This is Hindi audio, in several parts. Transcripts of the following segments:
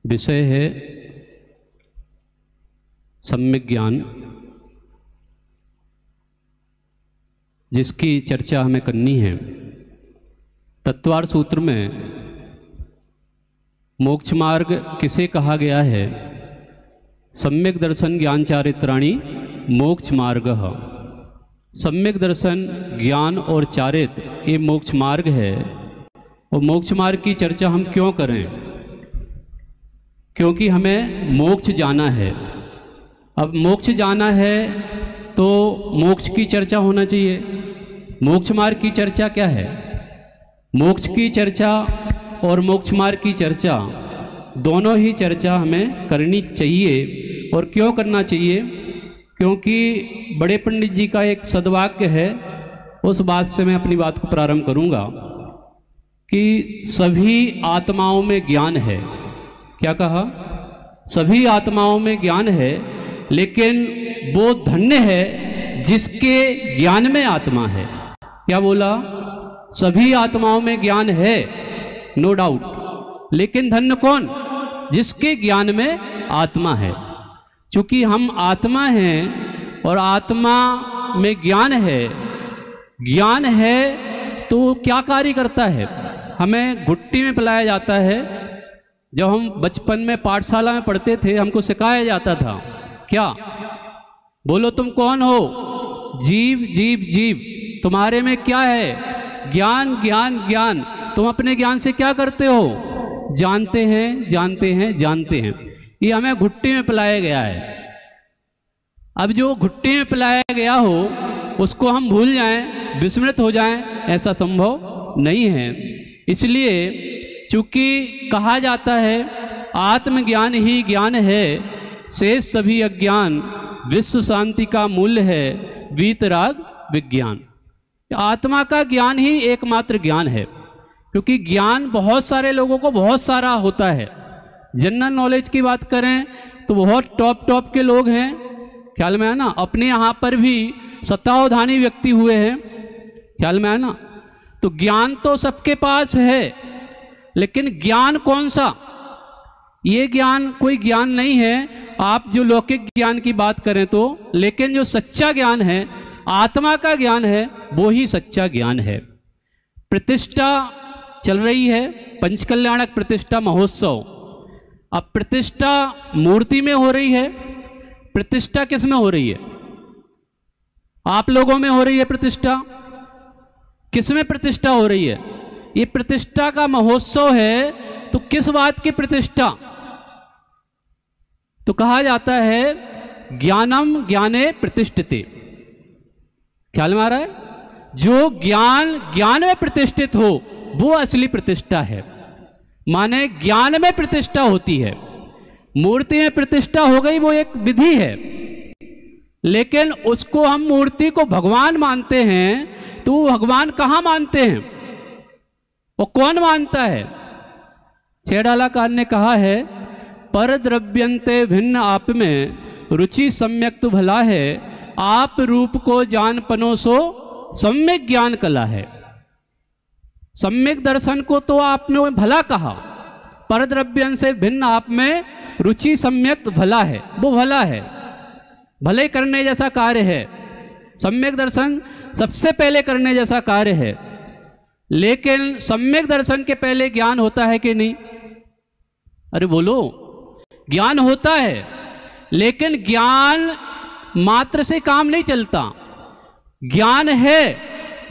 विषय है सम्यक ज्ञान, जिसकी चर्चा हमें करनी है। तत्वार्थ सूत्र में मोक्ष मार्ग किसे कहा गया है? सम्यक दर्शन ज्ञान चारित्राणि मोक्ष मार्ग। सम्यक दर्शन ज्ञान और चारित्र ये मोक्ष मार्ग है। और मोक्ष मार्ग की चर्चा हम क्यों करें? क्योंकि हमें मोक्ष जाना है। अब मोक्ष जाना है तो मोक्ष की चर्चा होना चाहिए। मोक्ष मार्ग की चर्चा क्या है? मोक्ष की चर्चा और मोक्ष मार्ग की चर्चा दोनों ही चर्चा हमें करनी चाहिए। और क्यों करना चाहिए? क्योंकि बड़े पंडित जी का एक सद्वाक्य है, उस बात से मैं अपनी बात को प्रारंभ करूंगा कि सभी आत्माओं में ज्ञान है। क्या कहा? सभी आत्माओं में ज्ञान है, लेकिन वो धन्य है जिसके ज्ञान में आत्मा है। क्या बोला? सभी आत्माओं में ज्ञान है, नो डाउट, लेकिन धन्य कौन? जिसके ज्ञान में आत्मा है। चूंकि हम आत्मा हैं और आत्मा में ज्ञान है, ज्ञान है तो क्या कार्य करता है? हमें घुट्टी में पिलाया जाता है। जब हम बचपन में पाठशाला में पढ़ते थे, हमको सिखाया जाता था क्या? बोलो तुम कौन हो? जीव जीव जीव। तुम्हारे में क्या है? ज्ञान ज्ञान ज्ञान। तुम अपने ज्ञान से क्या करते हो? जानते हैं जानते हैं जानते हैं। ये हमें घुट्टी में पिलाया गया है। अब जो घुट्टी में पिलाया गया हो उसको हम भूल जाएं, विस्मृत हो जाएं, ऐसा संभव नहीं है। इसलिए चूंकि कहा जाता है आत्मज्ञान ही ज्ञान है, शेष सभी अज्ञान विश्व शांति का मूल्य है, वीतराग विज्ञान। आत्मा का ज्ञान ही एकमात्र ज्ञान है। क्योंकि ज्ञान बहुत सारे लोगों को बहुत सारा होता है। जनरल नॉलेज की बात करें तो बहुत टॉप के लोग हैं, ख्याल में है ना। अपने यहाँ पर भी शतावधानी व्यक्ति हुए हैं, ख्याल में है ना। तो ज्ञान तो सबके पास है, लेकिन ज्ञान कौन सा? ये ज्ञान कोई ज्ञान नहीं है। आप जो लौकिक ज्ञान की बात करें तो, लेकिन जो सच्चा ज्ञान है, आत्मा का ज्ञान है, वो ही सच्चा ज्ञान है। प्रतिष्ठा चल रही है, पंचकल्याणक प्रतिष्ठा महोत्सव। अब प्रतिष्ठा मूर्ति में हो रही है, प्रतिष्ठा किस में हो रही है? आप लोगों में हो रही है प्रतिष्ठा। किस में प्रतिष्ठा हो रही है? ये प्रतिष्ठा का महोत्सव है, तो किस बात की प्रतिष्ठा? तो कहा जाता है ज्ञानम ज्ञाने प्रतिष्ठिते। ख्याल में आ रहा है? जो ज्ञान ज्ञान में प्रतिष्ठित हो वो असली प्रतिष्ठा है। माने ज्ञान में प्रतिष्ठा होती है। मूर्ति में प्रतिष्ठा हो गई, वो एक विधि है, लेकिन उसको हम मूर्ति को भगवान मानते हैं, तो भगवान कहाँ मानते हैं? वो कौन मानता है? छेड़ालाकार ने कहा है पर द्रव्यंते भिन्न आप में रुचि सम्यक तो भला है, आप रूप को जान पनोसो सम्यक ज्ञान कला है। सम्यक दर्शन को तो आपने भला कहा, पर द्रव्यं से भिन्न आप में रुचि सम्यक भला है, वो भला है, भले करने जैसा कार्य है। सम्यक दर्शन सबसे पहले करने जैसा कार्य है, लेकिन सम्यक दर्शन के पहले ज्ञान होता है कि नहीं? अरे बोलो, ज्ञान होता है, लेकिन ज्ञान मात्र से काम नहीं चलता। ज्ञान है,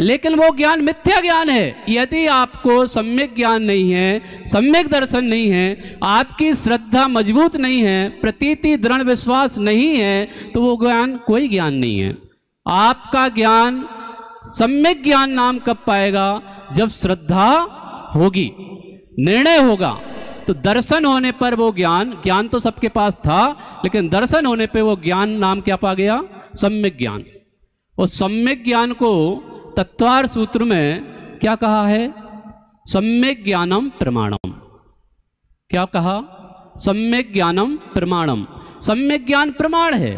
लेकिन वो ज्ञान मिथ्या ज्ञान है। यदि आपको सम्यक ज्ञान नहीं है, सम्यक दर्शन नहीं है, आपकी श्रद्धा मजबूत नहीं है, प्रतीति दृढ़ विश्वास नहीं है, तो वो ज्ञान कोई ज्ञान नहीं है। आपका ज्ञान सम्यक ज्ञान नाम कब पाएगा? जब श्रद्धा होगी, निर्णय होगा। तो दर्शन होने पर वो ज्ञान तो सबके पास था, लेकिन दर्शन होने पे वो ज्ञान नाम क्या पा गया? सम्यक ज्ञान। और सम्यक ज्ञान को तत्वार्थ सूत्र में क्या कहा है? सम्यक ज्ञानम प्रमाणम। क्या कहा? सम्यक ज्ञानम प्रमाणम। सम्यक ज्ञान प्रमाण है।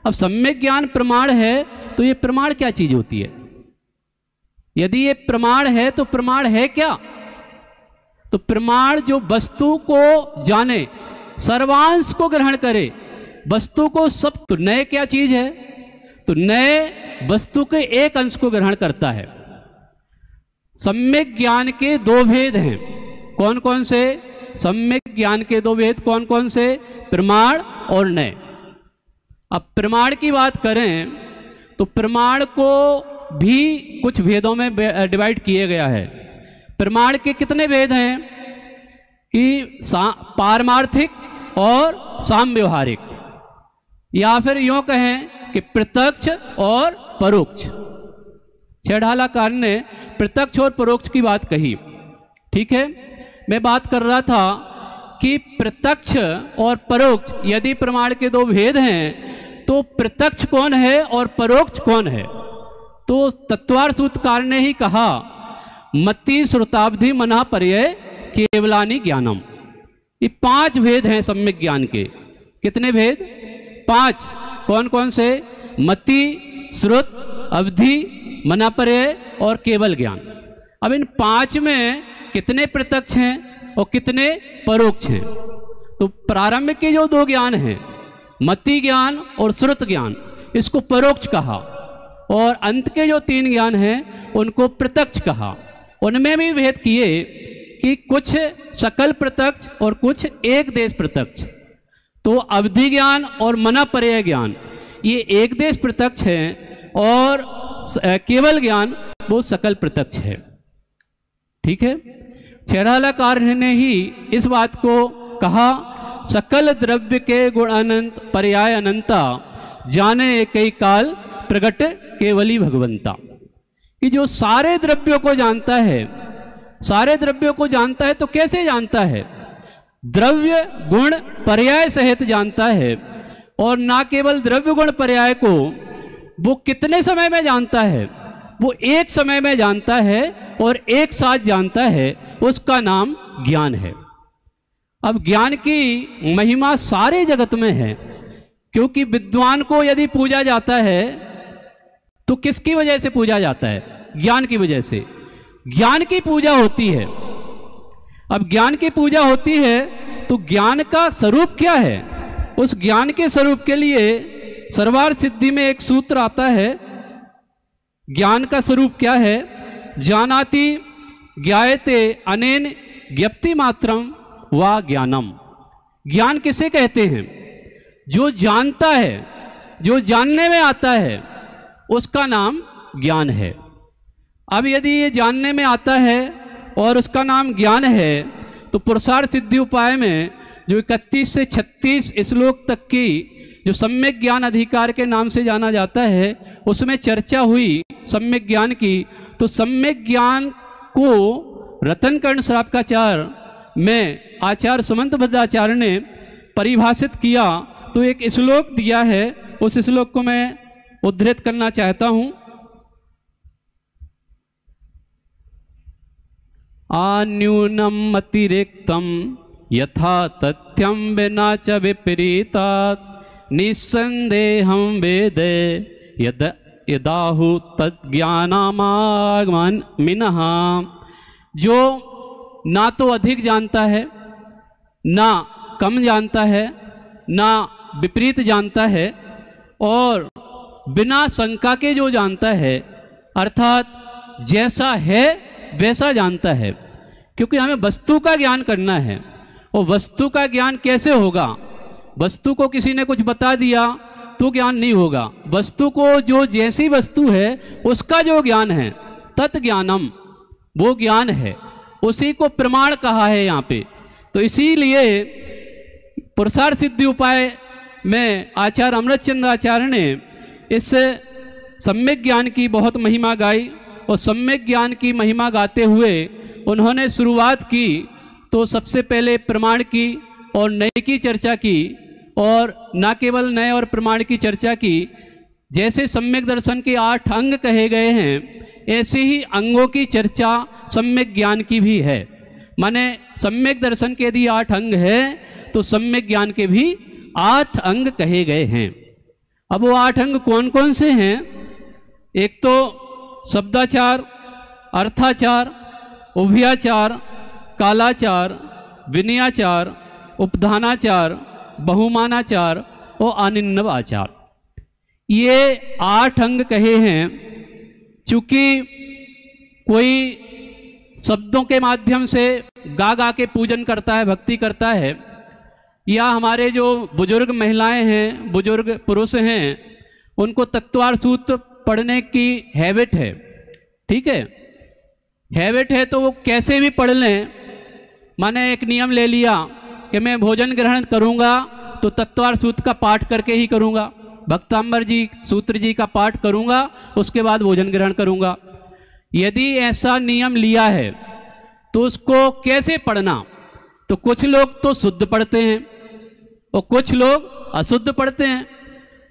अब सम्यक ज्ञान प्रमाण है, तो ये प्रमाण क्या चीज होती है? यदि ये प्रमाण है तो प्रमाण है क्या? तो प्रमाण जो वस्तु को जाने, सर्वांश को ग्रहण करे, वस्तु को सब, तो नए क्या चीज है? तो नए वस्तु के एक अंश को ग्रहण करता है। सम्यक ज्ञान के दो भेद हैं। कौन कौन से? सम्यक ज्ञान के दो भेद कौन कौन से? प्रमाण और नए। अब प्रमाण की बात करें तो प्रमाण को भी कुछ भेदों में डिवाइड किया गया है। प्रमाण के कितने भेद हैं? कि पारमार्थिक और सामव्यवहारिक, या फिर यूं कहें कि प्रत्यक्ष और परोक्ष। छेड़ालाकार ने प्रत्यक्ष और परोक्ष की बात कही, ठीक है। मैं बात कर रहा था कि प्रत्यक्ष और परोक्ष यदि प्रमाण के दो भेद हैं तो प्रत्यक्ष कौन है और परोक्ष कौन है? तो तत्वार सूत्रकार ने ही कहा, मति श्रुताब्धि मना पर्यय केवलानि ज्ञानम। ये 5 भेद हैं सम्यक ज्ञान के। कितने भेद? 5। कौन कौन से? मति, श्रुत, अवधि, मनापर्यय और केवल ज्ञान। अब इन 5 में कितने प्रत्यक्ष हैं और कितने परोक्ष हैं? तो प्रारंभ के जो 2 ज्ञान हैं, मति ज्ञान और श्रुत ज्ञान, इसको परोक्ष कहा, और अंत के जो 3 ज्ञान हैं उनको प्रत्यक्ष कहा। उनमें भी भेद किए कि कुछ सकल प्रत्यक्ष और कुछ एक देश प्रत्यक्ष। तो अवधि ज्ञान और मनापर्यय ज्ञान ये एक देश प्रत्यक्ष है, और केवल ज्ञान वो सकल प्रत्यक्ष है, ठीक है। छेड़ालाकार ने ही इस बात को कहा, सकल द्रव्य के गुण अनंत पर्याय अनंता, जाने कई काल प्रगट केवली भगवंता। कि जो सारे द्रव्यों को जानता है, सारे द्रव्यों को जानता है, तो कैसे जानता है? द्रव्य गुण पर्याय सहित जानता है, और ना केवल द्रव्य गुण पर्याय को वो कितने समय में जानता है? वो एक समय में जानता है और एक साथ जानता है, उसका नाम ज्ञान है। अब ज्ञान की महिमा सारे जगत में है, क्योंकि विद्वान को यदि पूजा जाता है तो किसकी वजह से पूजा जाता है? ज्ञान की वजह से। ज्ञान की पूजा होती है। अब ज्ञान की पूजा होती है तो ज्ञान का स्वरूप क्या है? उस ज्ञान के स्वरूप के लिए सर्वार्थ सिद्धि में एक सूत्र आता है। ज्ञान का स्वरूप क्या है? जानाति ज्ञायते अनेन ज्ञप्ति मात्रम वा ज्ञानम। ज्ञान किसे कहते हैं? जो जानता है, जो जानने में आता है, उसका नाम ज्ञान है। अब यदि ये जानने में आता है और उसका नाम ज्ञान है, तो पुरुषार्थ सिद्धि उपाय में जो 31 से 36 श्लोक तक की जो सम्यक ज्ञान अधिकार के नाम से जाना जाता है, उसमें चर्चा हुई सम्यक ज्ञान की। तो सम्यक ज्ञान को रतनकर्ण श्रावकाचार्य में आचार्य सुमंत भद्राचार्य ने परिभाषित किया। तो एक श्लोक दिया है, उस श्लोक को मैं उद्धृत करना चाहता हूं। अन्यूनम अतिरिक्तम यथा तथ्यम विना च विपरीतात् निस्संदेहम वेदे यद यदाहु तज्ज्ञानामागमन मिनः। जो ना तो अधिक जानता है, ना कम जानता है, ना विपरीत जानता है, और बिना शंका के जो जानता है, अर्थात जैसा है वैसा जानता है। क्योंकि हमें वस्तु का ज्ञान करना है, और वस्तु का ज्ञान कैसे होगा? वस्तु को किसी ने कुछ बता दिया तो ज्ञान नहीं होगा। वस्तु को जो जैसी वस्तु है उसका जो ज्ञान है, तत्ज्ञानम, वो ज्ञान है, उसी को प्रमाण कहा है यहाँ पे। तो इसीलिए पुरुषार्थ सिद्धि उपाय में आचार्य अमृतचंद्र आचार्य ने इस सम्यक ज्ञान की बहुत महिमा गाई, और सम्यक ज्ञान की महिमा गाते हुए उन्होंने शुरुआत की तो सबसे पहले प्रमाण की और नए की चर्चा की, और न केवल नए और प्रमाण की चर्चा की। जैसे सम्यक दर्शन के 8 अंग कहे गए हैं, ऐसे ही अंगों की चर्चा सम्यक ज्ञान की भी है। माने सम्यक दर्शन के यदि 8 अंग है तो सम्यक ज्ञान के भी 8 अंग कहे गए हैं। अब वो 8 अंग कौन कौन से हैं? एक तो शब्दाचार, अर्थाचार, उभयाचार, कालाचार, विनयाचार, उपधानाचार, बहुमानाचार और अनिन्नव आचार। ये 8 अंग कहे हैं। चूंकि कोई शब्दों के माध्यम से गा गा के पूजन करता है, भक्ति करता है, या हमारे जो बुजुर्ग महिलाएं हैं, बुजुर्ग पुरुष हैं, उनको तत्वार सूत्र पढ़ने की हैबिट है, ठीक है, हैबिट है, तो वो कैसे भी पढ़ लें। माने एक नियम ले लिया कि मैं भोजन ग्रहण करूंगा तो तत्वार सूत्र का पाठ करके ही करूंगा, भक्तांबर जी सूत्र जी का पाठ करूंगा, उसके बाद भोजन ग्रहण करूंगा। यदि ऐसा नियम लिया है तो उसको कैसे पढ़ना? तो कुछ लोग तो शुद्ध पढ़ते हैं और कुछ लोग अशुद्ध पढ़ते हैं।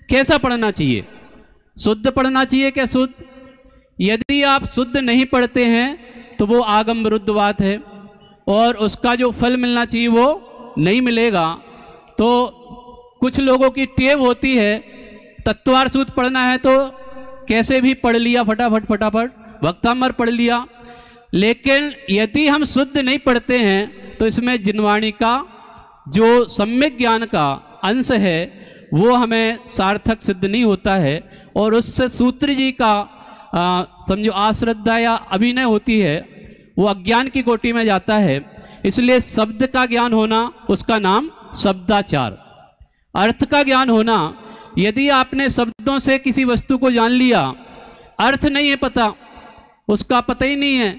कैसा पढ़ना चाहिए? शुद्ध पढ़ना चाहिए क्या शुद्ध? यदि आप शुद्ध नहीं पढ़ते हैं तो वो आगम विरुद्ध बात है और उसका जो फल मिलना चाहिए वो नहीं मिलेगा। तो कुछ लोगों की टेव होती है, तत्वार सूत्र पढ़ना है तो कैसे भी पढ़ लिया, फटाफट फटाफट भक्तांबर पढ़ लिया। लेकिन यदि हम शुद्ध नहीं पढ़ते हैं तो इसमें जिनवाणी का जो सम्यक ज्ञान का अंश है वो हमें सार्थक सिद्ध नहीं होता है और उससे सूत्र जी का समझो आश्रद्धा या अभिनय होती है, वो अज्ञान की कोटि में जाता है। इसलिए शब्द का ज्ञान होना, उसका नाम शब्दाचार। अर्थ का ज्ञान होना, यदि आपने शब्दों से किसी वस्तु को जान लिया, अर्थ नहीं है पता, उसका पता ही नहीं है,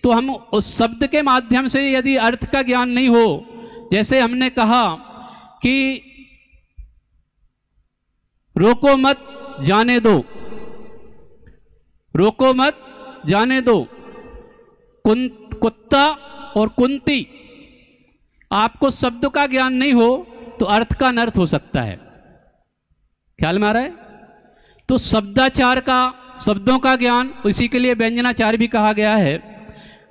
तो हम उस शब्द के माध्यम से यदि अर्थ का ज्ञान नहीं हो, जैसे हमने कहा कि रोको मत जाने दो, रोको मत जाने दो, कुत्ता और कुंती, आपको शब्द का ज्ञान नहीं हो तो अर्थ का अनर्थ हो सकता है। ख्याल में आ रहा है? तो शब्दाचार का, शब्दों का ज्ञान, इसी के लिए व्यंजनाचार भी कहा गया है।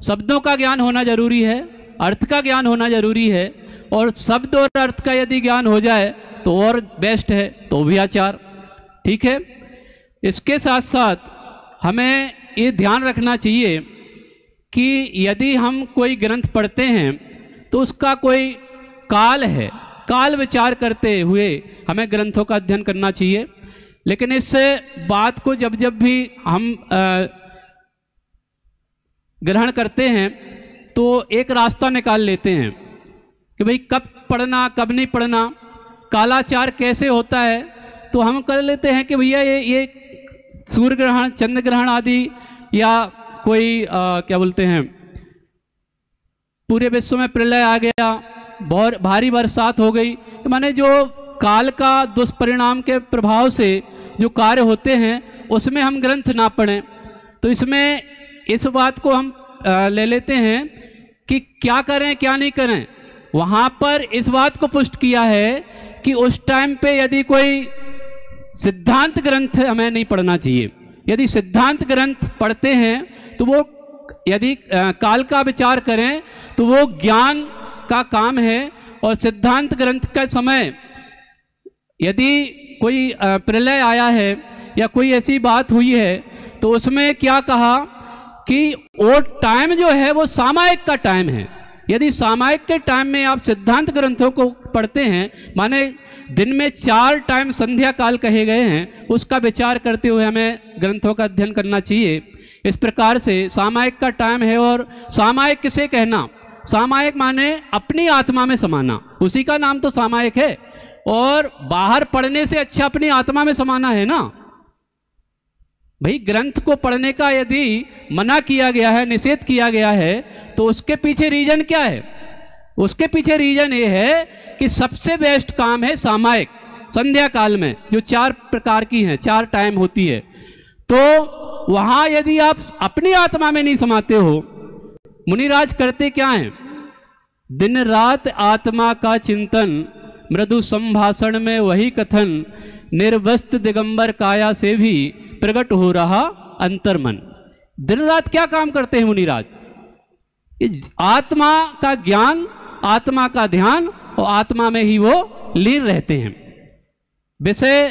शब्दों का ज्ञान होना जरूरी है, अर्थ का ज्ञान होना जरूरी है, और शब्द और अर्थ का यदि ज्ञान हो जाए तो और बेस्ट है, तो भी आचार। ठीक है। इसके साथ साथ हमें ये ध्यान रखना चाहिए कि यदि हम कोई ग्रंथ पढ़ते हैं तो उसका कोई काल है, काल विचार करते हुए हमें ग्रंथों का अध्ययन करना चाहिए। लेकिन इस बात को जब जब भी हम ग्रहण करते हैं तो एक रास्ता निकाल लेते हैं कि भाई कब पढ़ना कब नहीं पढ़ना, कालाचार कैसे होता है, तो हम कर लेते हैं कि भैया ये सूर्य ग्रहण, चंद्र ग्रहण आदि, या कोई क्या बोलते हैं, पूरे विश्व में प्रलय आ गया, बहुत भारी बरसात हो गई, तो माने जो काल का दुष्परिणाम के प्रभाव से जो कार्य होते हैं उसमें हम ग्रंथ ना पढ़ें। तो इसमें इस बात को हम ले लेते हैं कि क्या करें क्या नहीं करें। वहाँ पर इस बात को पुष्ट किया है कि उस टाइम पे यदि कोई सिद्धांत ग्रंथ हमें नहीं पढ़ना चाहिए। यदि सिद्धांत ग्रंथ पढ़ते हैं तो वो यदि काल का विचार करें तो वो ज्ञान का काम है, और सिद्धांत ग्रंथ का समय यदि कोई प्रलय आया है या कोई ऐसी बात हुई है तो उसमें क्या कहा कि वो टाइम जो है वो सामायिक का टाइम है। यदि सामायिक के टाइम में आप सिद्धांत ग्रंथों को पढ़ते हैं, माने दिन में 4 टाइम संध्या काल कहे गए हैं, उसका विचार करते हुए हमें ग्रंथों का अध्ययन करना चाहिए। इस प्रकार से सामायिक का टाइम है। और सामायिक किसे कहना? सामायिक माने अपनी आत्मा में समाना, उसी का नाम तो सामायिक है। और बाहर पढ़ने से अच्छा अपनी आत्मा में समाना है ना भाई। ग्रंथ को पढ़ने का यदि मना किया गया है, निषेध किया गया है, तो उसके पीछे रीजन क्या है? उसके पीछे रीजन ये है कि सबसे बेस्ट काम है सामायिक, संध्या काल में जो 4 प्रकार की हैं, 4 टाइम होती है। तो वहां यदि आप अपनी आत्मा में नहीं समाते हो, मुनिराज करते क्या हैं? दिन रात आत्मा का चिंतन, मृदु संभाषण में वही कथन, निर्वस्त्र दिगंबर काया से भी प्रकट हो रहा अंतर्मन। दिन रात क्या काम करते हैं मुनिराज? आत्मा का ज्ञान, आत्मा का ध्यान, और आत्मा में ही वो लीन रहते हैं। विषय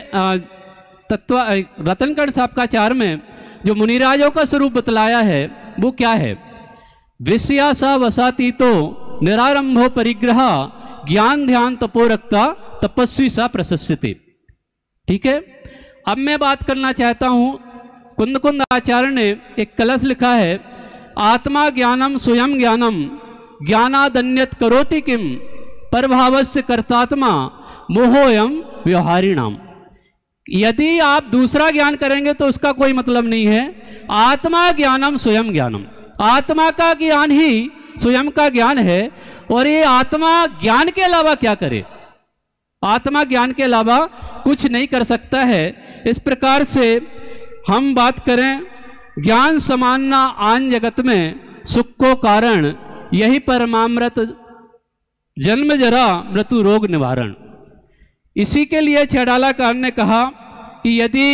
तत्व रतनकण साहब का चार में जो मुनिराजों का स्वरूप बतलाया है वो क्या है? विषयासा वसाती तो निरारंभो परिग्रह ज्ञान ध्यान तपो रक्ता तपस्वी सा प्रशस्यते। ठीक है, अब मैं बात करना चाहता हूं, कुंद कुंद आचार्य ने एक कलश लिखा है, आत्मा ज्ञानम स्वयं ज्ञानम ज्ञानादन्यत करोति किम परभावस्य कर्तात्मा मोहोयम व्यवहारिणाम। यदि आप दूसरा ज्ञान करेंगे तो उसका कोई मतलब नहीं है। आत्मा ज्ञानम स्वयं ज्ञानम, आत्मा का ज्ञान ही स्वयं का ज्ञान है। और ये आत्मा ज्ञान के अलावा क्या करे? आत्मा ज्ञान के अलावा कुछ नहीं कर सकता है। इस प्रकार से हम बात करें, ज्ञान समानना आन जगत में सुख को कारण, यही परमामृत जन्म जरा मृत्यु रोग निवारण। इसी के लिए छेड़ालाकार ने कहा कि यदि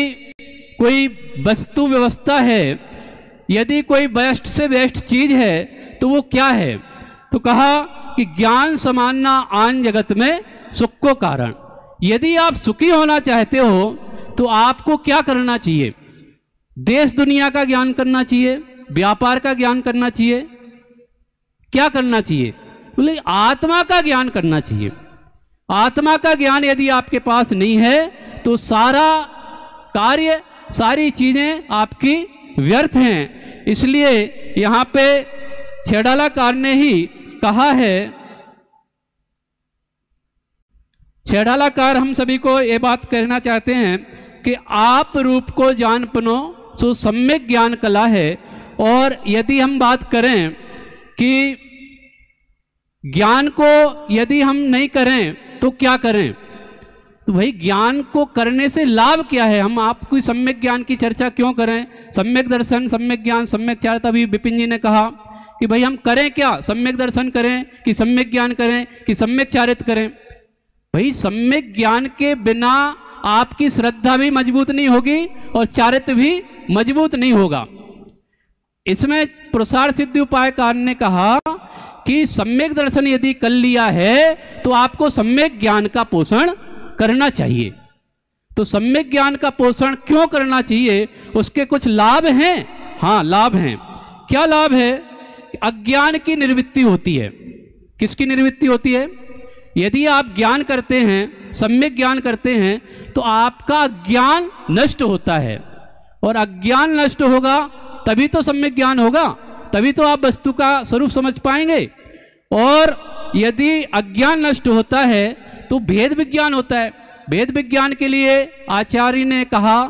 कोई वस्तु व्यवस्था है, यदि कोई बेस्ट से बेस्ट चीज है तो वो क्या है? तो कहा कि ज्ञान समानना आन जगत में सुख को कारण। यदि आप सुखी होना चाहते हो तो आपको क्या करना चाहिए? देश दुनिया का ज्ञान करना चाहिए, व्यापार का ज्ञान करना चाहिए, क्या करना चाहिए? बोले आत्मा का ज्ञान करना चाहिए। आत्मा का ज्ञान यदि आपके पास नहीं है तो सारा कार्य, सारी चीजें आपकी व्यर्थ हैं। इसलिए यहां पे छेड़ालाकार ने ही कहा है, छेड़ालाकार हम सभी को ये बात कहना चाहते हैं कि आप रूप को जान पनो सो सम्यक ज्ञान कला है। और यदि हम बात करें कि ज्ञान को यदि हम नहीं करें तो क्या करें, तो भाई ज्ञान को करने से लाभ क्या है? हम आपको सम्यक ज्ञान की चर्चा क्यों करें? सम्यक दर्शन, सम्यक ज्ञान, सम्यक चारित्र। अभी विपिन जी ने कहा कि भाई हम करें क्या? सम्यक दर्शन करें कि सम्यक ज्ञान करें कि सम्यक चारित्र करें? भाई सम्यक ज्ञान के बिना आपकी श्रद्धा भी मजबूत नहीं होगी और चारित्र भी मजबूत नहीं होगा। इसमें प्रसार सिद्धि उपायकार ने कहा कि सम्यक दर्शन यदि कर लिया है तो आपको सम्यक ज्ञान का पोषण करना चाहिए। तो सम्यक ज्ञान का पोषण क्यों करना चाहिए? उसके कुछ लाभ हैं। हाँ, लाभ हैं। क्या लाभ है? अज्ञान की निवृत्ति होती है। किसकी निवृत्ति होती है? यदि आप ज्ञान करते हैं, सम्यक ज्ञान करते हैं, तो आपका ज्ञान नष्ट होता है। और अज्ञान नष्ट होगा तभी तो सम्यक ज्ञान होगा, तभी तो आप वस्तु का स्वरूप समझ पाएंगे। और यदि अज्ञान नष्ट होता है तो भेद विज्ञान होता है। भेद विज्ञान के लिए आचार्य ने कहा,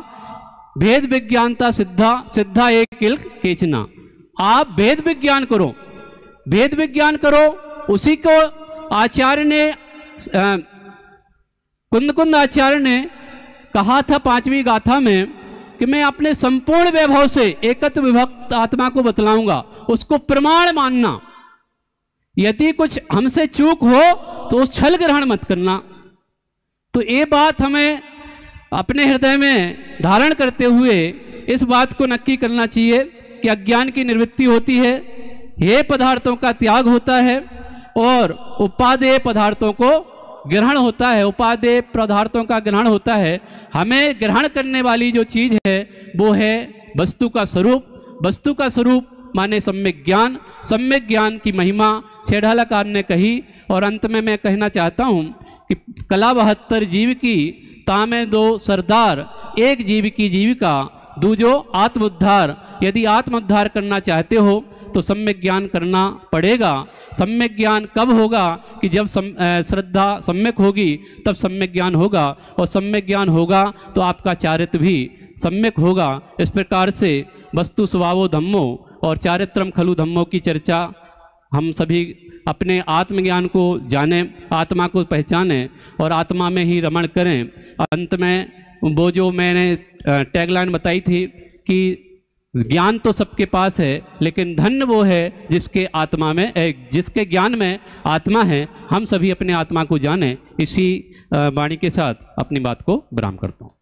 भेद विज्ञानता सिद्धा सिद्धा एक किल्क केचना। आप भेद विज्ञान करो, भेद विज्ञान करो। उसी को आचार्य ने कुंद कुंद आचार्य ने कहा था 5वीं गाथा में कि मैं अपने संपूर्ण वैभव से एकत्व विभक्त आत्मा को बतलाऊंगा, उसको प्रमाण मानना। यदि कुछ हमसे चूक हो तो उस छल ग्रहण मत करना। तो ये बात हमें अपने हृदय में धारण करते हुए इस बात को नक्की करना चाहिए कि अज्ञान की निवृत्ति होती है, हे पदार्थों का त्याग होता है और उपादेय पदार्थों को ग्रहण होता है। उपादेय पदार्थों का ग्रहण होता है। हमें ग्रहण करने वाली जो चीज है वो है वस्तु का स्वरूप। वस्तु का स्वरूप माने सम्यक ज्ञान। सम्यक ज्ञान की महिमा छेड़ालाकार ने कही। और अंत में मैं कहना चाहता हूँ कि कला 72 जीव की तामे दो सरदार, एक जीव की जीविका दूजो आत्मोद्धार। यदि आत्मोद्धार करना चाहते हो तो सम्यक ज्ञान करना पड़ेगा। सम्यक ज्ञान कब होगा? कि जब श्रद्धा सम्यक होगी तब सम्यक ज्ञान होगा, और सम्यक ज्ञान होगा तो आपका चारित्र भी सम्यक होगा। इस प्रकार से वस्तु स्वभावो धम्मो और चारित्रम खलु धम्मो की चर्चा हम सभी अपने आत्मज्ञान को जानें, आत्मा को पहचानें और आत्मा में ही रमण करें। अंत में वो जो मैंने टैगलाइन बताई थी कि ज्ञान तो सबके पास है, लेकिन धन्य वो है जिसके आत्मा में जिसके ज्ञान में आत्मा है। हम सभी अपने आत्मा को जानें। इसी वाणी के साथ अपनी बात को विराम करता हूँ।